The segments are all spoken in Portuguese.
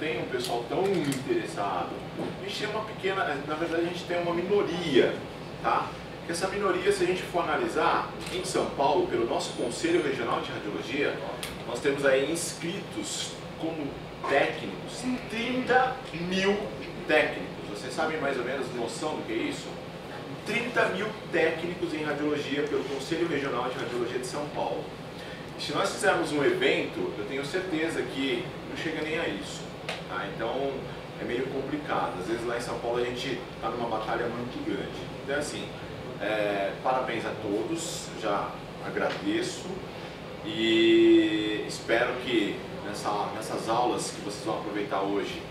tem um pessoal tão interessado. A gente tem uma pequena, na verdade a gente tem uma minoria, tá? Que essa minoria, se a gente for analisar, em São Paulo, pelo nosso Conselho Regional de Radiologia, nós temos aí inscritos como técnicos, 30 mil técnicos. Vocês sabem mais ou menos noção do que é isso? 30 mil técnicos em radiologia pelo Conselho Regional de Radiologia de São Paulo. Se nós fizermos um evento, eu tenho certeza que não chega nem a isso. Tá? Então é meio complicado. Às vezes lá em São Paulo a gente está numa batalha muito grande. Então assim, parabéns a todos, já agradeço e espero que nessas aulas que vocês vão aproveitar hoje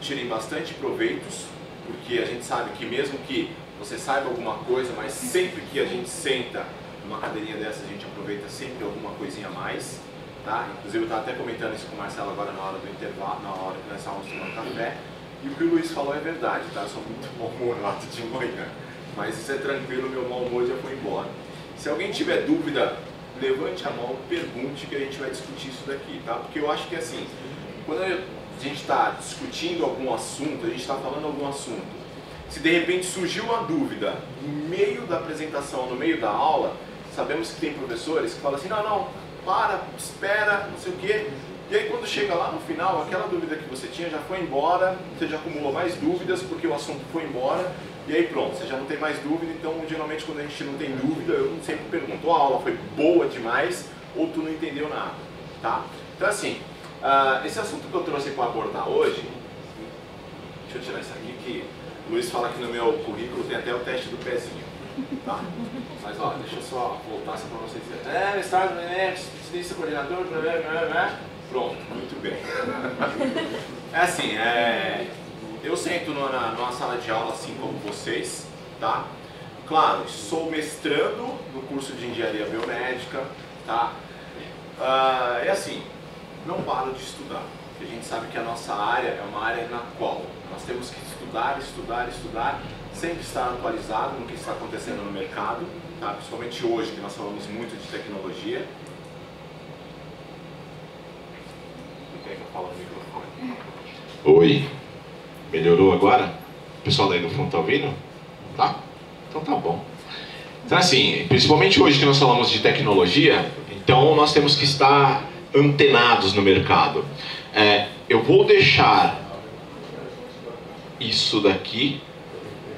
tirem bastante proveitos, porque a gente sabe que mesmo que você saiba alguma coisa, mas sempre que a gente senta numa cadeirinha dessa a gente aproveita sempre alguma coisinha a mais, tá? Inclusive eu estava até comentando isso com o Marcelo agora na hora do intervalo, na hora que nós estávamos tomando café, e o que o Luiz falou é verdade, tá? Eu sou muito mal-humorado de manhã, mas isso é tranquilo, meu mau humor já foi embora. Se alguém tiver dúvida, levante a mão, pergunte, que a gente vai discutir isso daqui, tá? Porque eu acho que assim, quando a gente está discutindo algum assunto, a gente está falando algum assunto, se de repente surgiu uma dúvida no meio da apresentação, no meio da aula, sabemos que tem professores que falam assim, não, para, espera, não sei o quê. E aí quando chega lá no final, aquela dúvida que você tinha já foi embora, você já acumulou mais dúvidas porque o assunto foi embora, e aí pronto, você já não tem mais dúvida. Então geralmente quando a gente não tem dúvida, eu sempre pergunto, a aula foi boa demais ou tu não entendeu nada, tá? Então assim, esse assunto que eu trouxe para abordar hoje, deixa eu tirar isso aqui que o Luiz fala que no meu currículo tem até o teste do pezinho. Tá? Mas ó, deixa eu só voltar só para vocês verem. Estado, assistência coordenador, pronto, muito bem. É assim, eu sento numa sala de aula assim como vocês, tá? Claro, sou mestrando no curso de engenharia biomédica, tá? É assim, não paro de estudar, porque a gente sabe que a nossa área é uma área na qual nós temos que estudar, sempre estar atualizado no que está acontecendo no mercado, tá? Principalmente hoje, que nós falamos muito de tecnologia. Não quer que eu fale no microfone? Oi, melhorou agora? O pessoal daí do fundo está ouvindo? Tá? Então tá bom. Então assim, principalmente hoje que nós falamos de tecnologia, então nós temos que estar antenados no mercado. Eu vou deixar isso daqui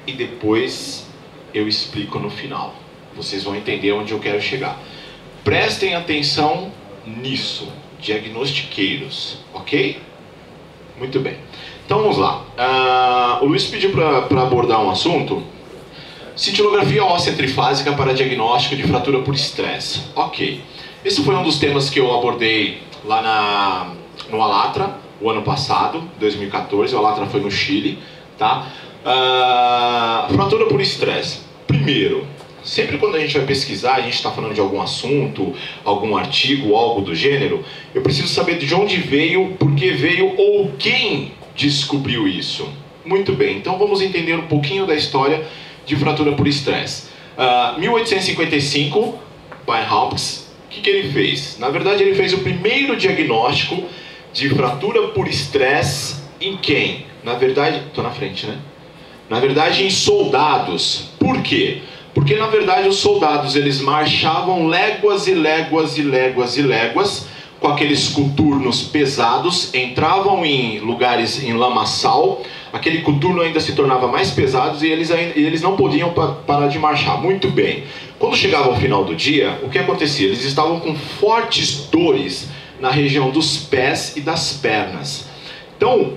e depois eu explico no final. Vocês vão entender onde eu quero chegar. Prestem atenção nisso, diagnostiqueiros, ok? Muito bem. Então vamos lá. O Luiz pediu para abordar um assunto. Cintilografia óssea trifásica para diagnóstico de fratura por estresse. Ok. Esse foi um dos temas que eu abordei lá no Alatra, o ano passado, 2014. O Alatra foi no Chile, tá? Fratura por estresse. Primeiro, sempre quando a gente vai pesquisar, a gente está falando de algum assunto, algum artigo, algo do gênero, eu preciso saber de onde veio, por que veio ou quem descobriu isso. Muito bem, então vamos entender um pouquinho da história de fratura por estresse. 1855, Bainhaupt, o que ele fez? Na verdade, ele fez o primeiro diagnóstico de fratura por estresse em quem? Na verdade, estou na frente, né? Na verdade, em soldados. Por quê? Porque, na verdade, os soldados, eles marchavam léguas e léguas e léguas e léguas com aqueles coturnos pesados, entravam em lugares em lamaçal, aquele coturno ainda se tornava mais pesado e eles não podiam parar de marchar. Muito bem. Quando chegava ao final do dia, o que acontecia? Eles estavam com fortes dores na região dos pés e das pernas. Então,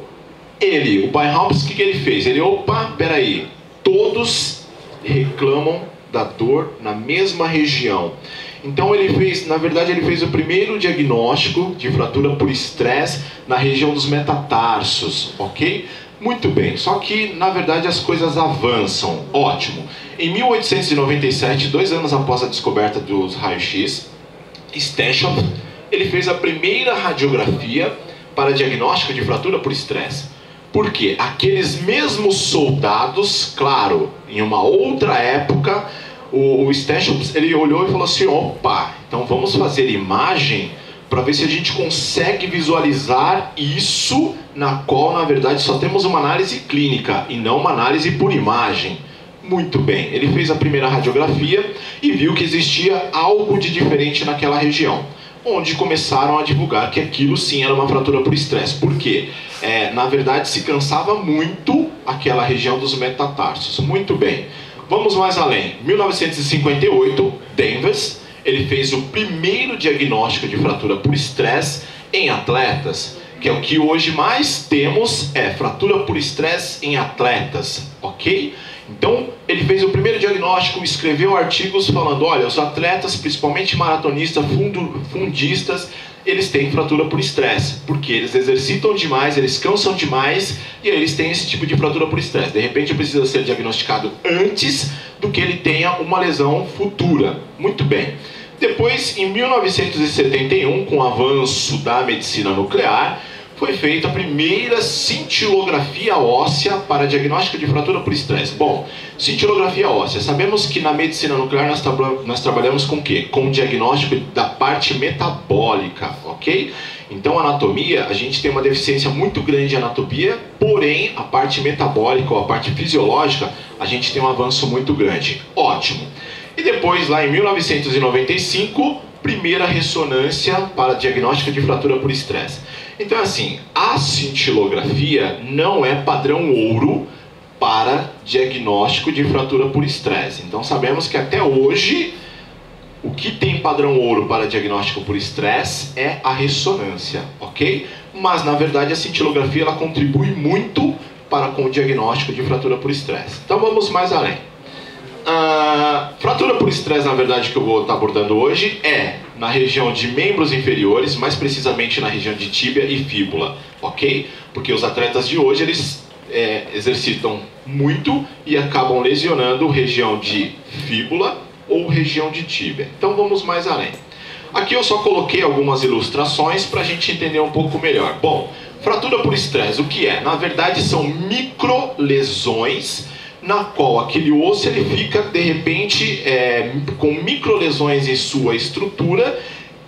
o Bainhaupt, o que ele fez? Opa, peraí, todos reclamam da dor na mesma região. Então na verdade ele fez o primeiro diagnóstico de fratura por estresse na região dos metatarsos, ok? Muito bem, só que na verdade as coisas avançam, ótimo. Em 1897, 2 anos após a descoberta dos raios-x, Stenshoff, ele fez a primeira radiografia para diagnóstico de fratura por estresse. Por quê? Aqueles mesmos soldados, claro, em uma outra época, o Stenshoff, ele olhou e falou assim, opa, então vamos fazer imagem para ver se a gente consegue visualizar isso, na qual, na verdade, só temos uma análise clínica e não uma análise por imagem. Muito bem, ele fez a primeira radiografia e viu que existia algo de diferente naquela região, onde começaram a divulgar que aquilo sim era uma fratura por estresse. Por quê? Na verdade, se cansava muito aquela região dos metatarsos. Muito bem, vamos mais além. 1958, Danvers, ele fez o primeiro diagnóstico de fratura por estresse em atletas, que é o que hoje mais temos, fratura por estresse em atletas, ok? Então, ele fez o primeiro diagnóstico, escreveu artigos falando, olha, os atletas, principalmente maratonistas, fundistas, eles têm fratura por estresse, porque eles exercitam demais, eles cansam demais, e aí eles têm esse tipo de fratura por estresse. De repente, precisa ser diagnosticado antes do que ele tenha uma lesão futura. Muito bem. Depois, em 1971, com o avanço da medicina nuclear, foi feita a primeira cintilografia óssea para diagnóstico de fratura por estresse. Bom, cintilografia óssea. Sabemos que na medicina nuclear nós trabalhamos com o quê? Com o diagnóstico da parte metabólica, ok? Então, anatomia, a gente tem uma deficiência muito grande de anatomia, porém, a parte metabólica ou a parte fisiológica, a gente tem um avanço muito grande. Ótimo. E depois, lá em 1995, primeira ressonância para diagnóstico de fratura por estresse. Então, assim, a cintilografia não é padrão ouro para diagnóstico de fratura por estresse. Então, sabemos que até hoje, o que tem padrão ouro para diagnóstico por estresse é a ressonância, ok? Mas, na verdade, a cintilografia ela contribui muito com o diagnóstico de fratura por estresse. Então, vamos mais além. Fratura por estresse, na verdade, que eu vou estar abordando hoje na região de membros inferiores, mais precisamente na região de tíbia e fíbula, ok? Porque os atletas de hoje, eles exercitam muito e acabam lesionando região de fíbula ou região de tíbia. Então vamos mais além. Aqui eu só coloquei algumas ilustrações para a gente entender um pouco melhor. Bom, fratura por estresse, o que é? Na verdade são microlesões na qual aquele osso ele fica, de repente, com microlesões em sua estrutura,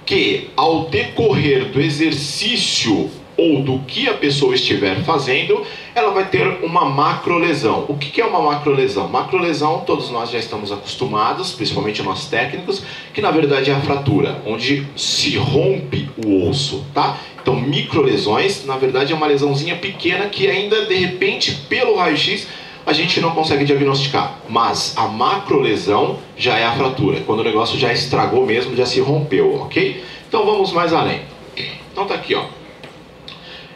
que ao decorrer do exercício ou do que a pessoa estiver fazendo, ela vai ter uma macrolesão. O que é uma macrolesão? Macrolesão, todos nós já estamos acostumados, principalmente nós técnicos, que na verdade é a fratura, onde se rompe o osso, tá? Então, microlesões, na verdade é uma lesãozinha pequena que ainda, de repente, pelo raio-x, a gente não consegue diagnosticar, mas a macrolesão já é a fratura, quando o negócio já estragou mesmo, já se rompeu, ok? Então vamos mais além. Então tá aqui, ó.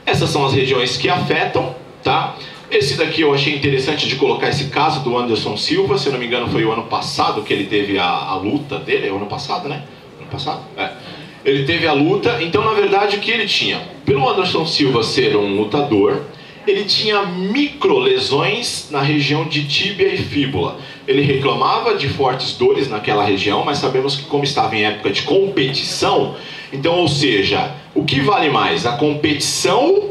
Essas são as regiões que afetam, tá? Esse daqui eu achei interessante de colocar esse caso do Anderson Silva, se eu não me engano foi o ano passado que ele teve a luta dele, é o ano passado, né? Ano passado? Ele teve a luta, então na verdade o que ele tinha? Pelo Anderson Silva ser um lutador, ele tinha microlesões na região de tíbia e fíbula. Ele reclamava de fortes dores naquela região, mas sabemos que como estava em época de competição, então, ou seja, o que vale mais? A competição,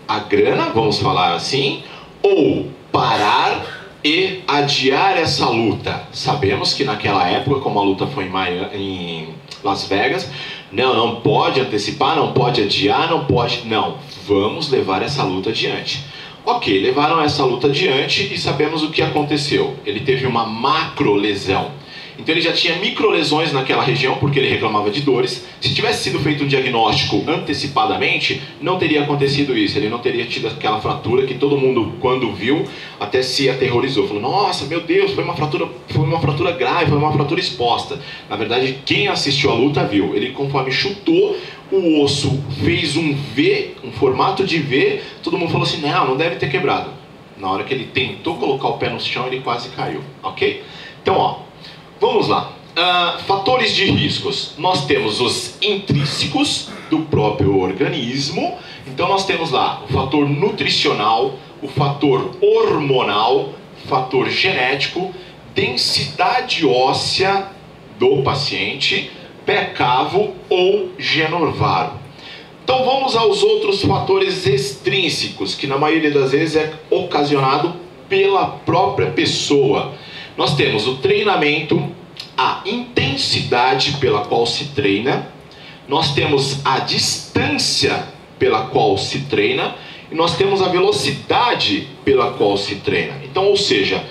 a grana, vamos falar assim, ou parar e adiar essa luta? Sabemos que naquela época, como a luta foi em Las Vegas, não pode antecipar, não pode adiar, não, vamos levar essa luta adiante. Ok, levaram essa luta adiante e sabemos o que aconteceu. Ele teve uma macrolesão. Então ele já tinha microlesões naquela região porque ele reclamava de dores. Se tivesse sido feito um diagnóstico antecipadamente, não teria acontecido isso. Ele não teria tido aquela fratura que todo mundo, quando viu, até se aterrorizou. Falou, nossa, meu Deus, foi uma fratura grave, foi uma fratura exposta. Na verdade, quem assistiu a luta viu. Ele, conforme chutou, o osso fez um V, um formato de V. Todo mundo falou assim, não deve ter quebrado. Na hora que ele tentou colocar o pé no chão, ele quase caiu, ok? Então, ó. Vamos lá. Fatores de riscos. Nós temos os intrínsecos do próprio organismo. Então nós temos lá o fator nutricional, o fator hormonal, fator genético, densidade óssea do paciente, pé cavo ou genovaro. Então vamos aos outros fatores extrínsecos, que na maioria das vezes é ocasionado pela própria pessoa. Nós temos o treinamento, a intensidade pela qual se treina, nós temos a distância pela qual se treina e nós temos a velocidade pela qual se treina. Então, ou seja,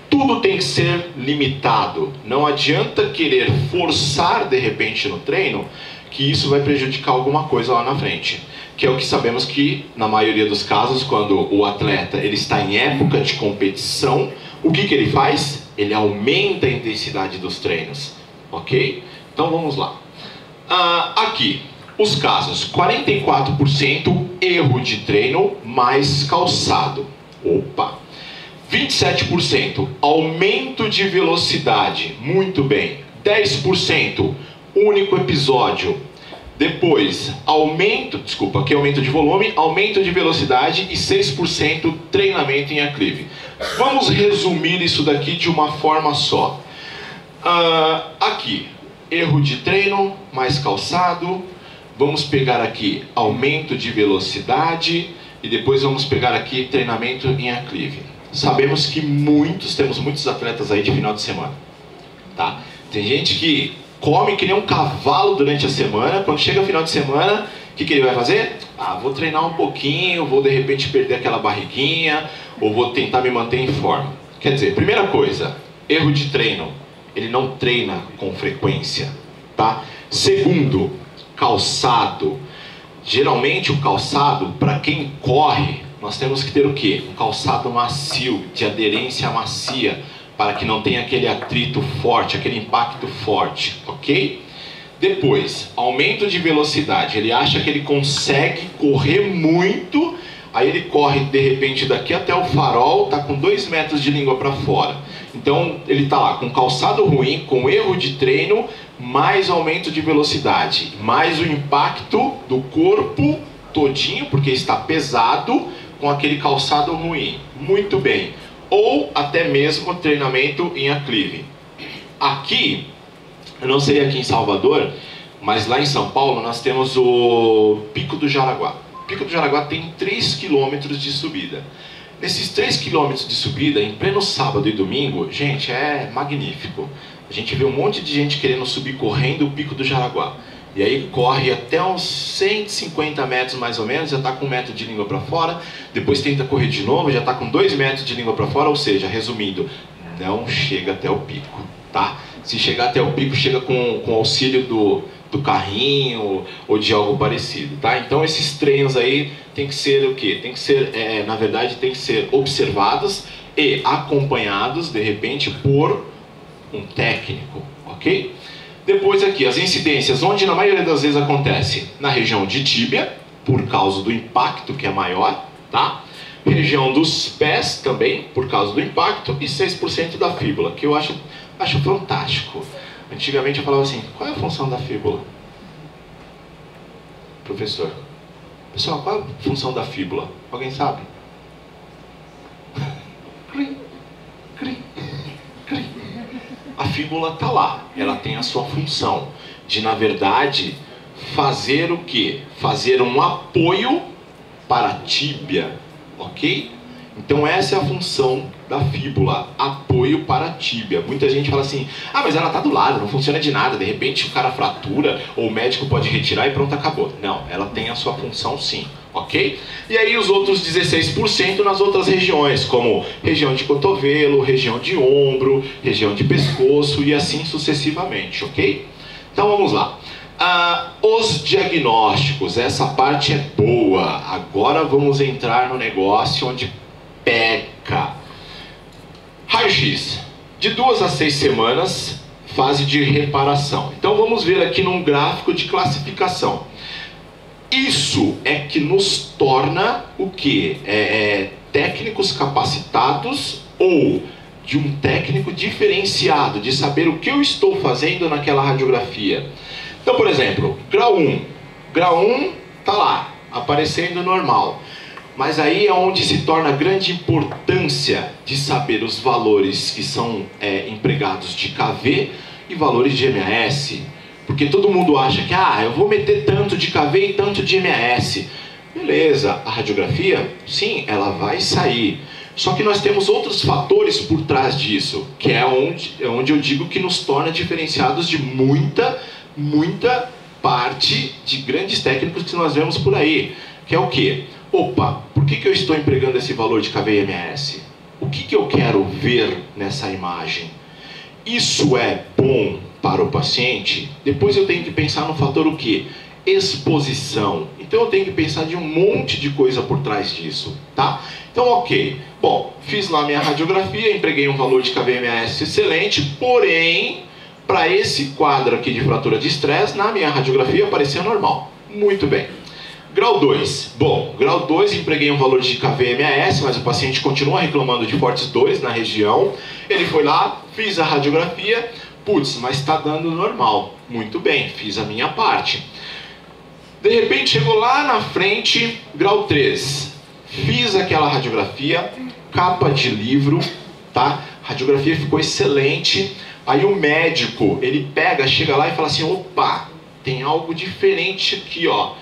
tudo tem que ser limitado. Não adianta querer forçar de repente no treino, que isso vai prejudicar alguma coisa lá na frente. Que é o que sabemos que, na maioria dos casos, quando o atleta ele está em época de competição, o que ele faz? Ele aumenta a intensidade dos treinos. Ok? Então vamos lá. Aqui, os casos: 44% erro de treino mais calçado. Opa! 27% aumento de velocidade. Muito bem. 10% único episódio. Depois, aumento de volume, aumento de velocidade e 6% treinamento em aclive. Vamos resumir isso daqui de uma forma só. Aqui, erro de treino mais calçado. Vamos pegar aqui aumento de velocidade e depois vamos pegar aqui treinamento em aclive. Sabemos que temos muitos atletas aí de final de semana, tá? Tem gente que come que nem um cavalo durante a semana. Quando chega o final de semana, o que ele vai fazer? Vou treinar um pouquinho, vou de repente perder aquela barriguinha, ou vou tentar me manter em forma. Quer dizer, primeira coisa, erro de treino. Ele não treina com frequência, tá? Segundo, calçado. Geralmente o calçado, para quem corre, nós temos que ter o quê? Um calçado macio, de aderência macia, para que não tenha aquele atrito forte, aquele impacto forte, ok? Depois, aumento de velocidade. Ele acha que ele consegue correr muito, aí ele corre de repente daqui até o farol, tá com 2 metros de língua para fora. Então ele tá lá com calçado ruim, com erro de treino, mais aumento de velocidade, mais o impacto do corpo todinho, porque está pesado, com aquele calçado ruim. Muito bem. Ou até mesmo treinamento em aclive. Aqui, eu não sei aqui em Salvador, mas lá em São Paulo nós temos o Pico do Jaraguá. O Pico do Jaraguá tem 3 km de subida. Nesses 3 km de subida, em pleno sábado e domingo, gente, é magnífico. A gente vê um monte de gente querendo subir correndo o Pico do Jaraguá. E aí corre até uns 150 metros mais ou menos, já está com 1 metro de língua para fora, depois tenta correr de novo, já está com 2 metros de língua para fora, ou seja, resumindo, não chega até o pico, tá? Se chegar até o pico, chega com auxílio do carrinho ou de algo parecido, tá? Então esses treinos aí tem que ser o quê? Tem que ser, na verdade, tem que ser observados e acompanhados, de repente, por um técnico, ok? Depois aqui, as incidências, onde na maioria das vezes acontece? Na região de tíbia, por causa do impacto que é maior, tá? Região dos pés também, por causa do impacto, e 6% da fíbula, que eu acho fantástico. Antigamente eu falava assim, qual é a função da fíbula? Professor, pessoal, qual é a função da fíbula? Alguém sabe? A fíbula está lá, ela tem a sua função de, na verdade, fazer o quê? Fazer um apoio para a tíbia, ok? Então essa é a função da fíbula, apoio para a tíbia. Muita gente fala assim, mas ela está do lado, não funciona de nada, de repente o cara fratura, ou o médico pode retirar e pronto, acabou. Não, ela tem a sua função sim, ok? E aí os outros 16% nas outras regiões, como região de cotovelo, região de ombro, região de pescoço e assim sucessivamente, ok? Então vamos lá. Os diagnósticos, essa parte é boa. Agora vamos entrar no negócio onde peca. Raio-X, de 2 a 6 semanas, fase de reparação. Então vamos ver aqui num gráfico de classificação. Isso é que nos torna o quê? Técnicos capacitados ou de um técnico diferenciado, de saber o que eu estou fazendo naquela radiografia. Então, por exemplo, grau 1. Grau 1 está lá, aparecendo normal. Mas aí é onde se torna a grande importância de saber os valores que são empregados de KV e valores de MAS. Porque todo mundo acha que, eu vou meter tanto de KV e tanto de MAS. Beleza, a radiografia, sim, ela vai sair. Só que nós temos outros fatores por trás disso, que é onde eu digo que nos torna diferenciados de muita parte de grandes técnicos que nós vemos por aí, que é o quê? Opa, por que eu estou empregando esse valor de KVMS? O que eu quero ver nessa imagem? Isso é bom para o paciente? Depois eu tenho que pensar no fator o quê? Exposição. Então eu tenho que pensar de um monte de coisa por trás disso, tá? Então, ok. Bom, fiz lá minha radiografia, empreguei um valor de KVMS excelente, porém, para esse quadro aqui de fratura de estresse, na minha radiografia aparecia normal. Muito bem. Grau 2. Bom, grau 2, empreguei um valor de KVMS, mas o paciente continua reclamando de fortes dores na região. Ele foi lá, fiz a radiografia, putz, mas está dando normal. Muito bem, fiz a minha parte. De repente chegou lá na frente, grau 3. Fiz aquela radiografia, capa de livro, tá? A radiografia ficou excelente. Aí o médico, ele pega, chega lá e fala assim, opa, tem algo diferente aqui, ó.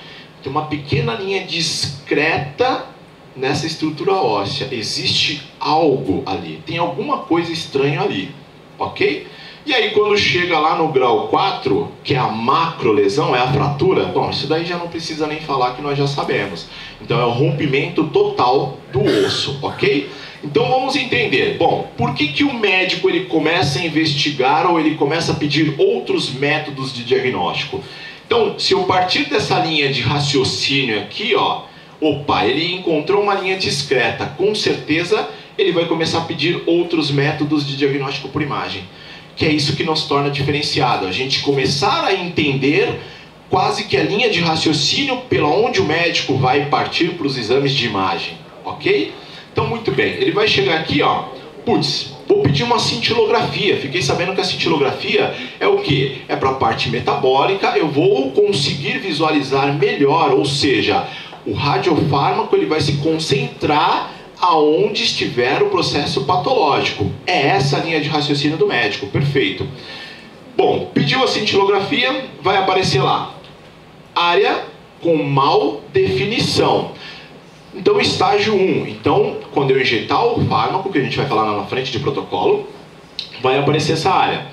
Tem uma pequena linha discreta nessa estrutura óssea. Existe algo ali, tem alguma coisa estranha ali, ok? E aí quando chega lá no grau 4, que é a macrolesão, é a fratura, bom, isso daí já não precisa nem falar que nós já sabemos. Então é o rompimento total do osso, ok? Então vamos entender, bom, por que o médico ele começa a investigar ou ele começa a pedir outros métodos de diagnóstico? Então, se eu partir dessa linha de raciocínio aqui, ó, opa, ele encontrou uma linha discreta, com certeza ele vai começar a pedir outros métodos de diagnóstico por imagem. Que é isso que nos torna diferenciado, a gente começar a entender quase que a linha de raciocínio pela onde o médico vai partir para os exames de imagem, ok? Então, muito bem, ele vai chegar aqui, ó, putz, vou pedir uma cintilografia. Fiquei sabendo que a cintilografia é o quê? É para a parte metabólica, eu vou conseguir visualizar melhor, ou seja, o radiofármaco ele vai se concentrar aonde estiver o processo patológico. É essa a linha de raciocínio do médico, perfeito. Bom, pediu a cintilografia, vai aparecer lá, área com mal definição. Então, estágio 1. Então, quando eu injetar o fármaco, que a gente vai falar lá na frente de protocolo, vai aparecer essa área.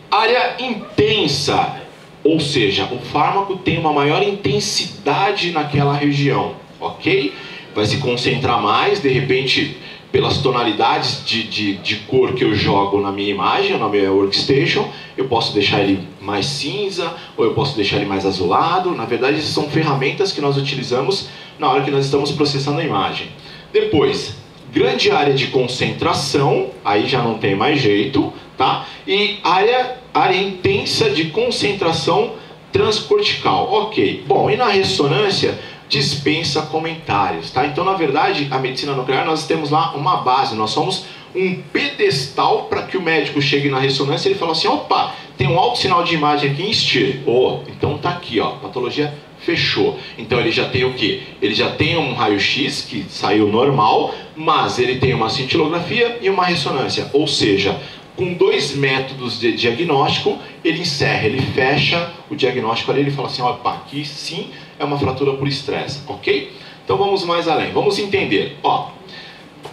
Área intensa, ou seja, o fármaco tem uma maior intensidade naquela região, ok? Vai se concentrar mais, de repente, pelas tonalidades de cor que eu jogo na minha imagem, na minha workstation, eu posso deixar ele mais cinza, ou eu posso deixar ele mais azulado. Na verdade, são ferramentas que nós utilizamos na hora que nós estamos processando a imagem. Depois, grande área de concentração, aí já não tem mais jeito, tá? E área intensa de concentração transcortical, ok. Bom, e na ressonância, dispensa comentários, tá? Então, na verdade, a medicina nuclear, nós temos lá uma base, nós somos um pedestal para que o médico chegue na ressonância e ele fala assim, opa, tem um alto sinal de imagem aqui em STIR. Oh, então tá aqui, ó, patologia fechou. Então ele já tem o quê? Ele já tem um raio-x que saiu normal, mas ele tem uma cintilografia e uma ressonância. Ou seja, com dois métodos de diagnóstico, ele encerra, ele fecha o diagnóstico ali, ele fala assim, opa, aqui sim é uma fratura por estresse, ok? Então vamos mais além, vamos entender. Ó,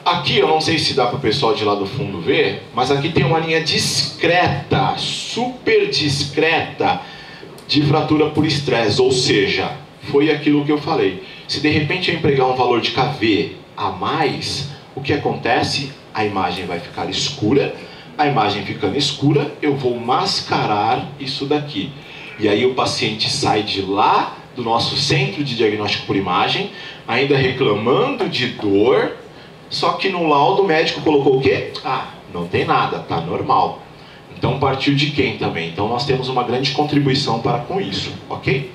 aqui eu não sei se dá para o pessoal de lá do fundo ver, mas aqui tem uma linha discreta, super discreta, de fratura por estresse, ou seja, foi aquilo que eu falei. Se de repente eu empregar um valor de KV a mais, o que acontece? A imagem vai ficar escura, a imagem ficando escura, eu vou mascarar isso daqui. E aí o paciente sai de lá do nosso centro de diagnóstico por imagem, ainda reclamando de dor, só que no laudo o médico colocou o quê? Ah, não tem nada, tá normal. Então partiu de quem também? Então nós temos uma grande contribuição para com isso, ok?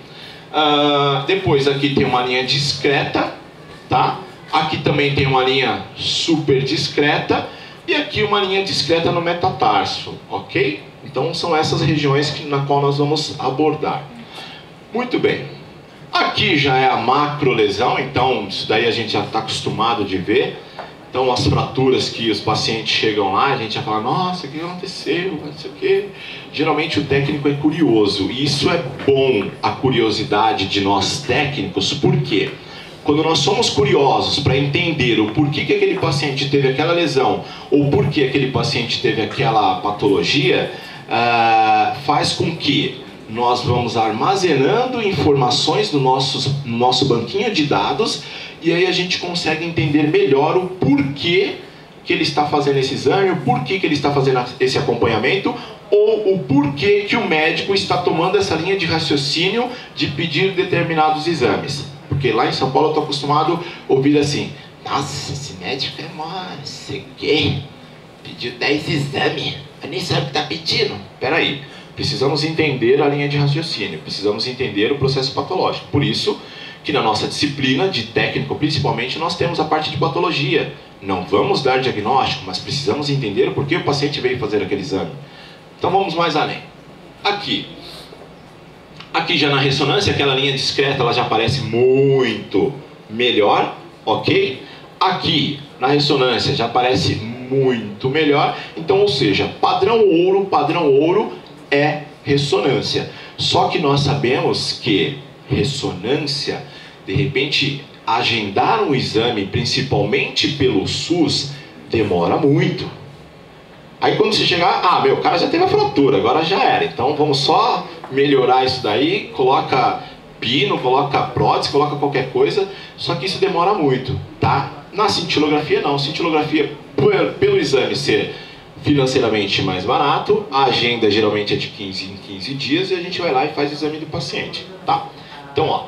Depois aqui tem uma linha discreta, tá? Aqui também tem uma linha super discreta e aqui uma linha discreta no metatarso, ok? Então são essas regiões na qual nós vamos abordar. Muito bem. Aqui já é a macrolesão, então isso daí a gente já está acostumado de ver. Então, as fraturas que os pacientes chegam lá, a gente já fala, nossa, o que aconteceu? Não sei o quê. Geralmente o técnico é curioso, e isso é bom, a curiosidade de nós técnicos, por quê? Quando nós somos curiosos para entender o porquê que aquele paciente teve aquela lesão, ou por que aquele paciente teve aquela patologia, faz com que nós vamos armazenando informações no nosso banquinho de dados, e aí a gente consegue entender melhor o porquê que ele está fazendo esse exame, o porquê que ele está fazendo esse acompanhamento, ou o porquê que o médico está tomando essa linha de raciocínio de pedir determinados exames. Porque lá em São Paulo eu estou acostumado a ouvir assim: nossa, esse médico é mó, sei que, pediu 10 exames, mas nem sabe o que está pedindo. Peraí, precisamos entender a linha de raciocínio, precisamos entender o processo patológico. Por isso que na nossa disciplina de técnico, principalmente, nós temos a parte de patologia. Não vamos dar diagnóstico, mas precisamos entender o porquê o paciente veio fazer aquele exame. Então vamos mais além. Aqui já na ressonância, aquela linha discreta, ela já aparece muito melhor, ok? Aqui na ressonância já aparece muito melhor. Então, ou seja, padrão ouro é ressonância. Só que nós sabemos que ressonância, de repente, agendar um exame, principalmente pelo SUS, demora muito. Aí quando você chegar, o cara já teve a fratura, agora já era. Então vamos só melhorar isso daí, coloca pino, coloca prótese, coloca qualquer coisa, só que isso demora muito, tá? Na cintilografia não, cintilografia, pelo exame ser financeiramente mais barato, a agenda geralmente é de 15 em 15 dias e a gente vai lá e faz o exame do paciente, tá? Então, ó,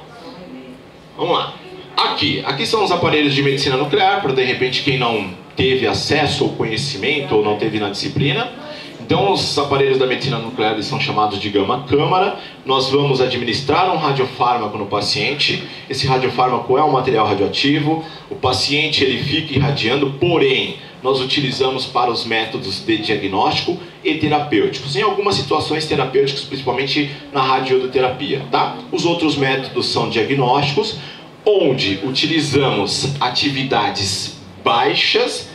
vamos lá. Aqui são os aparelhos de medicina nuclear, para de repente quem não teve acesso ao conhecimento ou não teve na disciplina. Então, os aparelhos da medicina nuclear eles são chamados de gama-câmara. Nós vamos administrar um radiofármaco no paciente. Esse radiofármaco é um material radioativo. O paciente ele fica irradiando, porém, nós utilizamos para os métodos de diagnóstico e terapêuticos. Em algumas situações terapêuticos, principalmente na radioterapia, tá? Os outros métodos são diagnósticos, onde utilizamos atividades baixas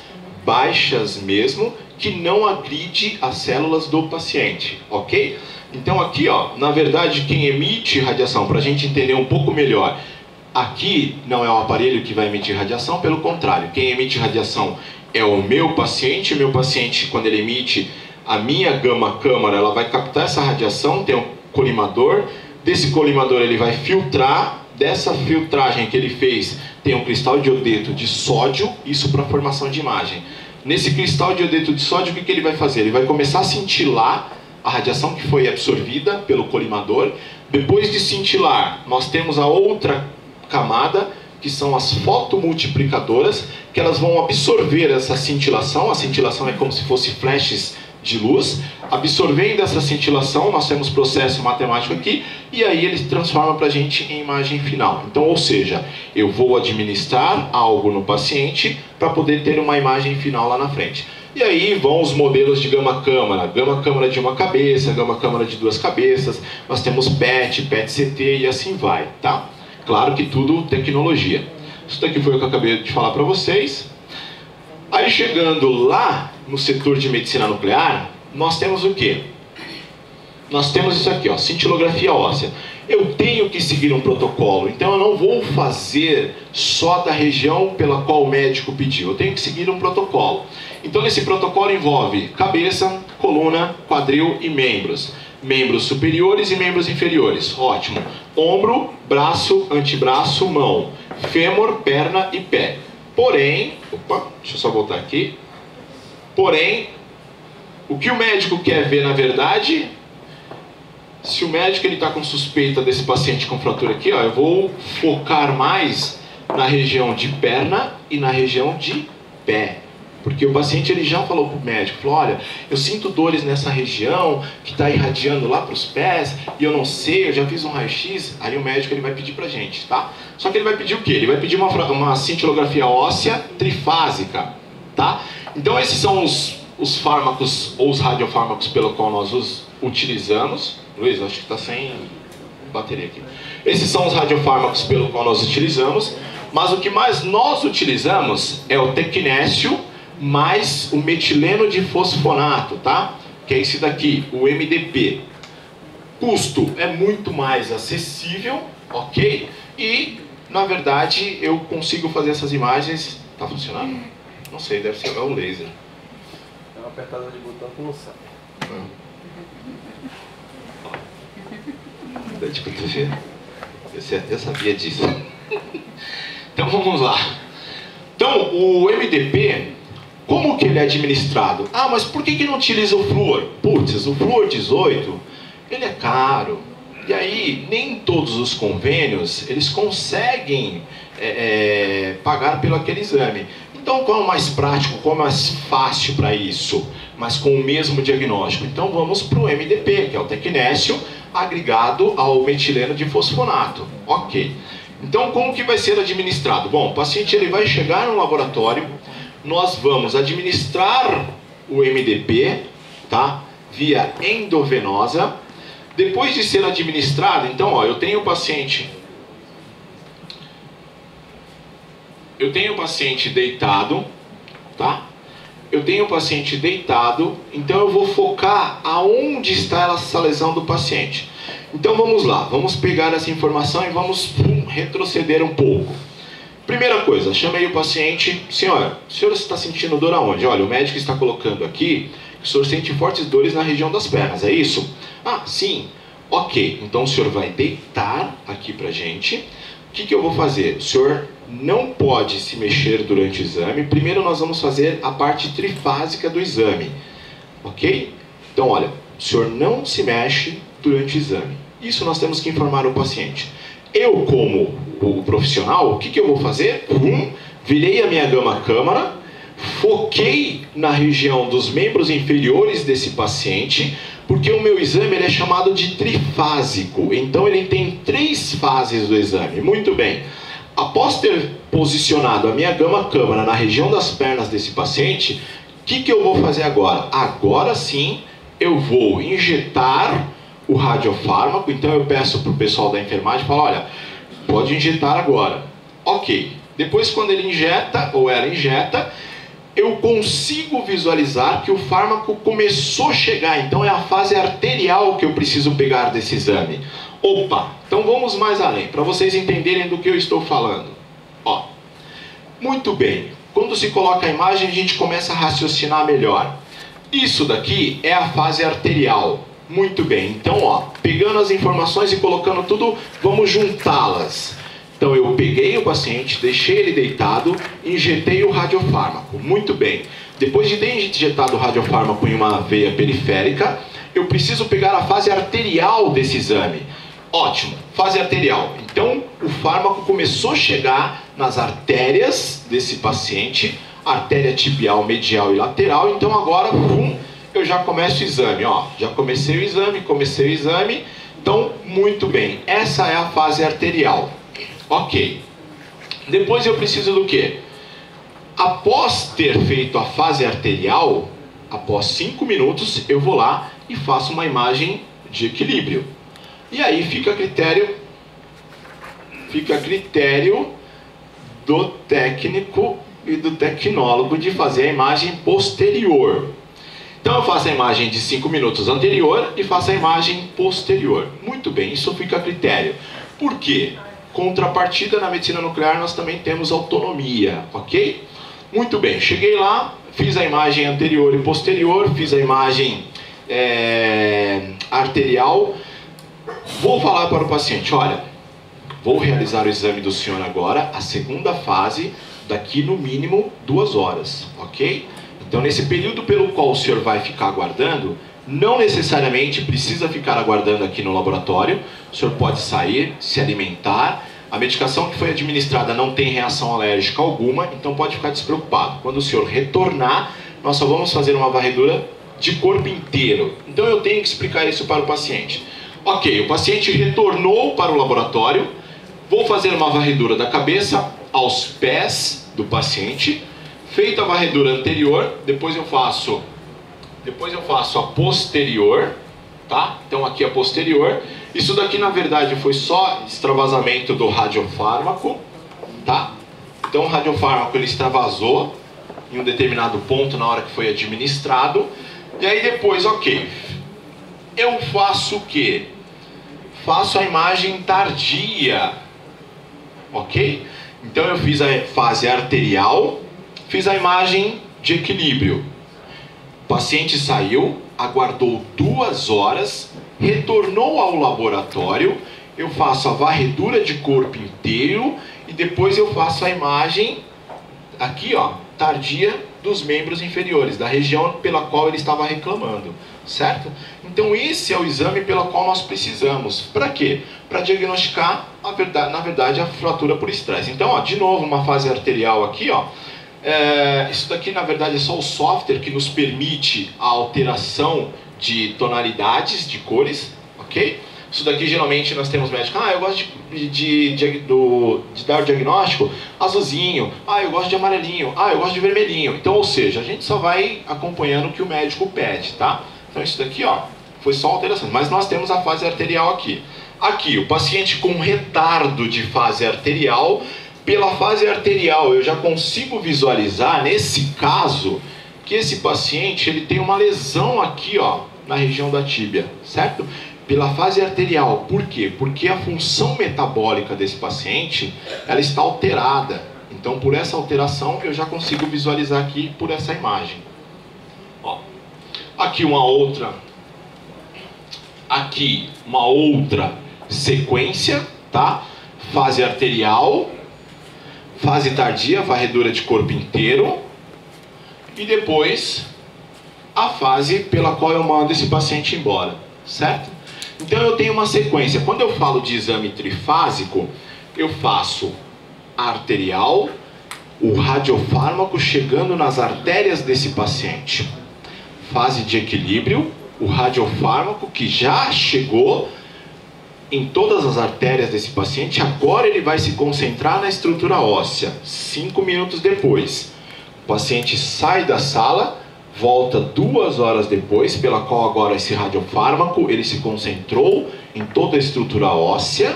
mesmo, que não agride as células do paciente, ok? Então aqui, ó, na verdade, quem emite radiação, para a gente entender um pouco melhor, aqui não é o aparelho que vai emitir radiação, pelo contrário, quem emite radiação é o meu paciente. Quando ele emite a minha gama-câmara, ela vai captar essa radiação, tem um colimador, desse colimador ele vai filtrar. Dessa filtragem que ele fez, tem um cristal de iodeto de sódio, isso para formação de imagem. Nesse cristal de iodeto de sódio, o que ele vai fazer? Ele vai começar a cintilar a radiação que foi absorvida pelo colimador. Depois de cintilar, nós temos a outra camada, que são as fotomultiplicadoras, que elas vão absorver essa cintilação. A cintilação é como se fosse flashes de luz. Absorvendo essa cintilação, nós temos processo matemático aqui, e aí ele transforma para a gente em imagem final. Então, ou seja, eu vou administrar algo no paciente para poder ter uma imagem final lá na frente. E aí vão os modelos de gama-câmara de uma cabeça, gama-câmara de duas cabeças, nós temos PET, PET-CT e assim vai, tá? Claro que tudo tecnologia. Isso daqui foi o que eu acabei de falar para vocês. Aí chegando lá no setor de medicina nuclear, nós temos o quê? Nós temos isso aqui, ó, cintilografia óssea. Eu tenho que seguir um protocolo, então eu não vou fazer só da região pela qual o médico pediu. Eu tenho que seguir um protocolo. Então esse protocolo envolve cabeça, coluna, quadril e membros. Membros superiores e membros inferiores. Ótimo. Ombro, braço, antebraço, mão. Fêmur, perna e pé. Porém, deixa eu só voltar aqui. Porém, o que o médico quer ver na verdade, se o médico está com suspeita desse paciente com fratura aqui, ó, eu vou focar mais na região de perna e na região de pé. Porque o paciente ele já falou para o médico, falou, olha, eu sinto dores nessa região que está irradiando lá para os pés e eu não sei, eu já fiz um raio-x. Aí o médico ele vai pedir para a gente, tá? Só que ele vai pedir o quê? Ele vai pedir uma cintilografia óssea trifásica, tá? Então esses são os fármacos ou os radiofármacos pelo qual nós os utilizamos. Luiz, acho que está sem bateria aqui. Esses são os radiofármacos pelo qual nós utilizamos, mas o que mais nós utilizamos é o tecnécio mais o metileno de fosfonato, tá? Que é esse daqui, o MDP. Custo é muito mais acessível, ok? E, na verdade, eu consigo fazer essas imagens... Tá funcionando? Não sei, deve ser o laser. É uma apertada de botão que não sai. Dor de cotovelo. Eu sabia disso. Então vamos lá. Então o MDP, como que ele é administrado? Ah, mas por que não utiliza o flúor? Putz, o flúor 18, ele é caro. E aí, nem todos os convênios, eles conseguem pagar pelo aquele exame. Então, qual é o mais prático, qual é o mais fácil para isso, mas com o mesmo diagnóstico? Então, vamos para o MDP, que é o tecnécio agregado ao metileno de fosfonato. Ok. Então, como que vai ser administrado? Bom, o paciente ele vai chegar no laboratório, nós vamos administrar o MDP, tá? Via endovenosa. Depois de ser administrado, então, ó, eu tenho o paciente deitado, tá? Eu tenho o paciente deitado, então eu vou focar aonde está essa lesão do paciente. Então vamos lá, vamos pegar essa informação e vamos retroceder um pouco. Primeira coisa, chamei o paciente, senhora, o senhor está sentindo dor aonde? Olha, o médico está colocando aqui que o senhor sente fortes dores na região das pernas, é isso? Ah, sim. Ok, então o senhor vai deitar aqui pra gente. O que eu vou fazer? O senhor não pode se mexer durante o exame. Primeiro nós vamos fazer a parte trifásica do exame. Ok? Então olha, o senhor não se mexe durante o exame. Isso nós temos que informar o paciente. Eu, como o profissional, o que eu vou fazer? Virei a minha gama-câmara, foquei na região dos membros inferiores desse paciente, porque o meu exame ele é chamado de trifásico, então ele tem 3 fases do exame. Muito bem. Após ter posicionado a minha gama-câmara na região das pernas desse paciente, o que eu vou fazer agora? Agora sim, eu vou injetar o radiofármaco, então eu peço para o pessoal da enfermagem, falo, olha, pode injetar agora. Ok. Depois quando ele injeta, ou ela injeta, eu consigo visualizar que o fármaco começou a chegar, então é a fase arterial que eu preciso pegar desse exame. Opa, então vamos mais além, para vocês entenderem do que eu estou falando. Ó, muito bem, quando se coloca a imagem a gente começa a raciocinar melhor. Isso daqui é a fase arterial. Muito bem, então ó, pegando as informações e colocando tudo, vamos juntá-las. Então eu peguei o paciente, deixei ele deitado, injetei o radiofármaco. Muito bem. Depois de ter injetado o radiofármaco em uma veia periférica, eu preciso pegar a fase arterial desse exame. Ótimo, fase arterial. Então o fármaco começou a chegar nas artérias desse paciente, artéria tibial, medial e lateral. Então agora, eu já começo o exame. Ó, já comecei o exame. Então, muito bem. Essa é a fase arterial. Ok. Depois eu preciso do quê? Após ter feito a fase arterial, após 5 minutos, eu vou lá e faço uma imagem de equilíbrio. E aí fica a critério do técnico e do tecnólogo de fazer a imagem posterior. Então eu faço a imagem de 5 minutos anterior e faço a imagem posterior. Muito bem, isso fica a critério. Por quê? Contrapartida, na medicina nuclear nós também temos autonomia, ok? Muito bem, cheguei lá, fiz a imagem anterior e posterior, fiz a imagem arterial. Vou falar para o paciente, olha, vou realizar o exame do senhor agora, a segunda fase, daqui no mínimo 2 horas, ok? Então nesse período pelo qual o senhor vai ficar aguardando, não necessariamente precisa ficar aguardando aqui no laboratório. O senhor pode sair, se alimentar. A medicação que foi administrada não tem reação alérgica alguma, então pode ficar despreocupado. Quando o senhor retornar, nós só vamos fazer uma varredura de corpo inteiro. Então eu tenho que explicar isso para o paciente. Ok, o paciente retornou para o laboratório. Vou fazer uma varredura da cabeça aos pés do paciente. Feita a varredura anterior, depois eu faço a posterior, tá? Então aqui a posterior. Isso daqui na verdade foi só extravasamento do radiofármaco, tá? Então o radiofármaco ele extravasou em um determinado ponto na hora que foi administrado. E aí depois, ok, eu faço o quê? Faço a imagem tardia, ok? Então eu fiz a fase arterial, fiz a imagem de equilíbrio. O paciente saiu, aguardou 2 horas, retornou ao laboratório, eu faço a varredura de corpo inteiro e depois eu faço a imagem, aqui ó, tardia dos membros inferiores, da região pela qual ele estava reclamando, certo? Então esse é o exame pelo qual nós precisamos. Para quê? Para diagnosticar, na verdade, a fratura por estresse. Então, ó, de novo, uma fase arterial aqui, ó. Isso daqui, na verdade, é só o software que nos permite a alteração de tonalidades, de cores, ok? Isso daqui, geralmente, nós temos médico, eu gosto de dar o diagnóstico azulzinho, eu gosto de amarelinho, eu gosto de vermelhinho. Então, ou seja, a gente só vai acompanhando o que o médico pede, tá? Então, isso daqui, ó, foi só alteração. Mas nós temos a fase arterial aqui. Aqui, o paciente com retardo de fase arterial. Pela fase arterial, eu já consigo visualizar, nesse caso, que esse paciente ele tem uma lesão aqui, ó, na região da tíbia, certo? Pela fase arterial. Por quê? Porque a função metabólica desse paciente, ela está alterada. Então, por essa alteração, eu já consigo visualizar aqui por essa imagem. Ó, aqui uma outra sequência, tá? Fase arterial, fase tardia, varredura de corpo inteiro, e depois a fase pela qual eu mando esse paciente embora, certo? Então eu tenho uma sequência. Quando eu falo de exame trifásico, eu faço arterial, o radiofármaco chegando nas artérias desse paciente. Fase de equilíbrio, o radiofármaco que já chegou em todas as artérias desse paciente, agora ele vai se concentrar na estrutura óssea. 5 minutos depois, o paciente sai da sala, volta 2 horas depois, pela qual agora esse radiofármaco, ele se concentrou em toda a estrutura óssea.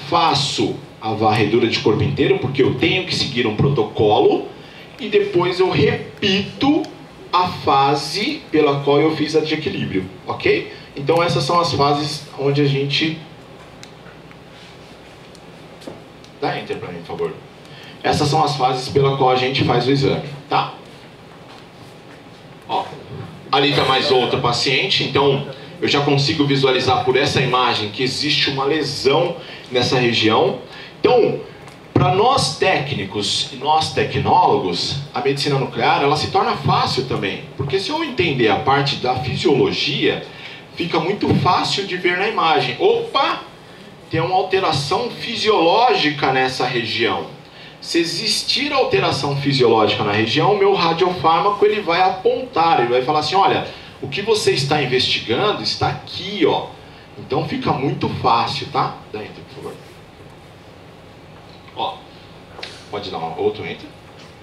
Faço a varredura de corpo inteiro, porque eu tenho que seguir um protocolo, e depois eu repito a fase pela qual eu fiz a de equilíbrio, ok? Então essas são as fases onde a gente... Dá enter para mim, por favor. Essas são as fases pela qual a gente faz o exame, tá? Ó, ali está mais outra paciente, então eu já consigo visualizar por essa imagem que existe uma lesão nessa região. Então, para nós técnicos e nós tecnólogos, a medicina nuclear ela se torna fácil também, porque se eu entender a parte da fisiologia, fica muito fácil de ver na imagem. Opa, tem uma alteração fisiológica nessa região. Se existir alteração fisiológica na região, o meu radiofármaco ele vai apontar, ele vai falar assim, olha, o que você está investigando está aqui, ó. Então fica muito fácil, tá? Dá enter, por favor. Ó, pode dar outro enter.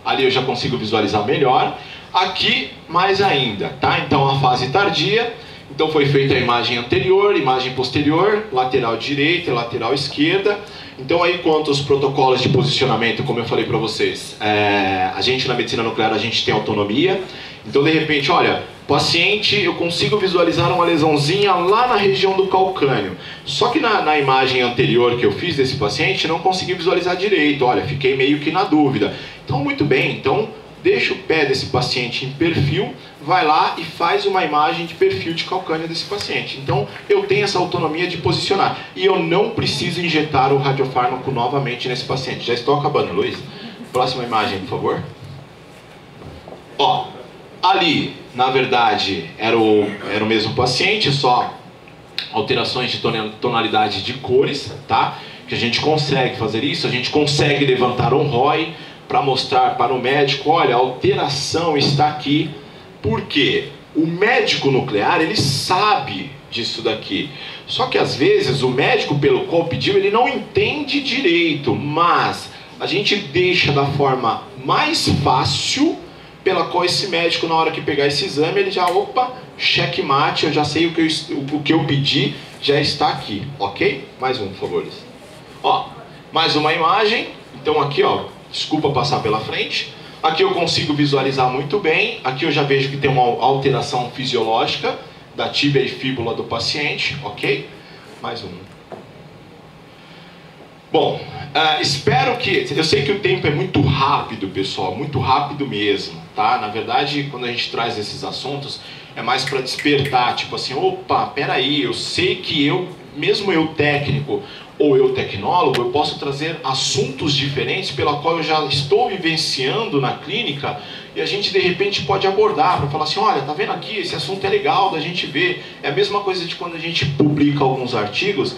Ali eu já consigo visualizar melhor. Aqui, mais ainda, tá? Então a fase tardia. Então foi feita a imagem anterior, imagem posterior, lateral direita, lateral esquerda. Então aí quanto aos protocolos de posicionamento, como eu falei para vocês, a gente na medicina nuclear a gente tem autonomia. Então de repente, olha, paciente, eu consigo visualizar uma lesãozinha lá na região do calcânio. Só que na imagem anterior que eu fiz desse paciente, não consegui visualizar direito. Olha, fiquei meio que na dúvida. Então muito bem, então deixa o pé desse paciente em perfil, vai lá e faz uma imagem de perfil de calcânio desse paciente. Então, eu tenho essa autonomia de posicionar. E eu não preciso injetar o radiofármaco novamente nesse paciente. Já estou acabando, Luiz. Próxima imagem, por favor. Ó, ali, na verdade, era o mesmo paciente, só alterações de tonalidade de cores, tá? Que a gente consegue fazer isso, a gente consegue levantar um ROI, para mostrar para o médico, olha, a alteração está aqui. Por quê? O médico nuclear, ele sabe disso daqui. Só que às vezes o médico pelo qual pediu, ele não entende direito, mas a gente deixa da forma mais fácil pela qual esse médico, na hora que pegar esse exame, ele já, opa, checkmate, eu já sei o que eu pedi, já está aqui, ok? Mais um, por favor. Ó, mais uma imagem, então aqui, ó, desculpa passar pela frente. Aqui eu consigo visualizar muito bem. Aqui eu já vejo que tem uma alteração fisiológica da tíbia e fíbula do paciente, ok? Mais um. Bom, espero que... Eu sei que o tempo é muito rápido, pessoal, muito rápido mesmo, tá? Na verdade, quando a gente traz esses assuntos, é mais para despertar, tipo assim, opa, peraí, eu sei que mesmo eu técnico ou eu tecnólogo, eu posso trazer assuntos diferentes pela qual eu já estou vivenciando na clínica e a gente de repente pode abordar para falar assim, olha, tá vendo aqui, esse assunto é legal da gente ver. É a mesma coisa de quando a gente publica alguns artigos,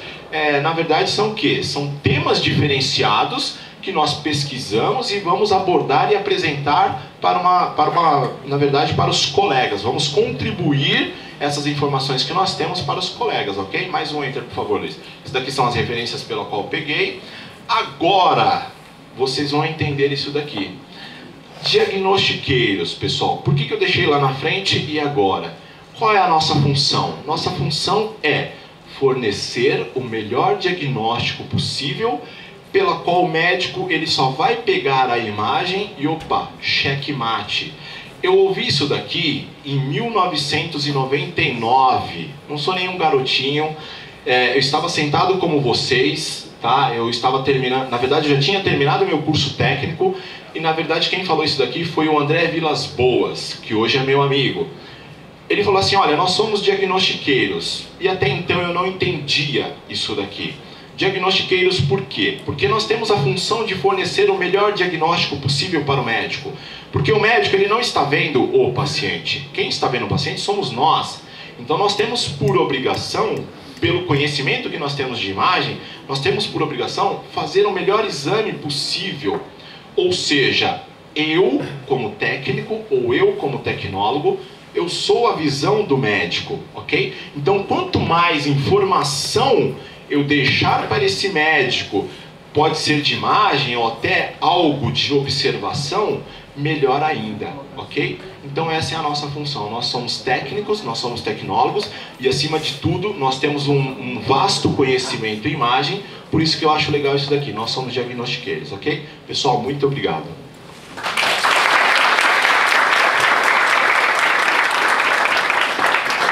na verdade são o quê? São temas diferenciados que nós pesquisamos e vamos abordar e apresentar na verdade, para os colegas. Vamos contribuir essas informações que nós temos para os colegas, ok? Mais um enter, por favor, Luiz. Isso daqui são as referências pela qual eu peguei. Agora, vocês vão entender isso daqui. Diagnostiqueiros, pessoal. Por que eu deixei lá na frente e agora? Qual é a nossa função? Nossa função é fornecer o melhor diagnóstico possível, pela qual o médico ele só vai pegar a imagem e opa, checkmate. Eu ouvi isso daqui em 1999, não sou nenhum garotinho, eu estava sentado como vocês, tá? Eu estava terminando, na verdade eu já tinha terminado meu curso técnico e na verdade quem falou isso daqui foi o André Vilas Boas, que hoje é meu amigo. Ele falou assim, olha, nós somos diagnostiqueiros, e até então eu não entendia isso daqui. Diagnostiqueiros por quê? Porque nós temos a função de fornecer o melhor diagnóstico possível para o médico. Porque o médico ele não está vendo o paciente. Quem está vendo o paciente somos nós. Então nós temos por obrigação, pelo conhecimento que nós temos de imagem, nós temos por obrigação fazer o melhor exame possível. Ou seja, eu como técnico ou eu como tecnólogo, eu sou a visão do médico, ok? Então quanto mais informação eu deixar para esse médico, pode ser de imagem ou até algo de observação, melhor ainda, ok? Então essa é a nossa função. Nós somos técnicos, nós somos tecnólogos e acima de tudo nós temos um vasto conhecimento em imagem, por isso que eu acho legal isso daqui. Nós somos diagnostiqueiros, ok? Pessoal, muito obrigado.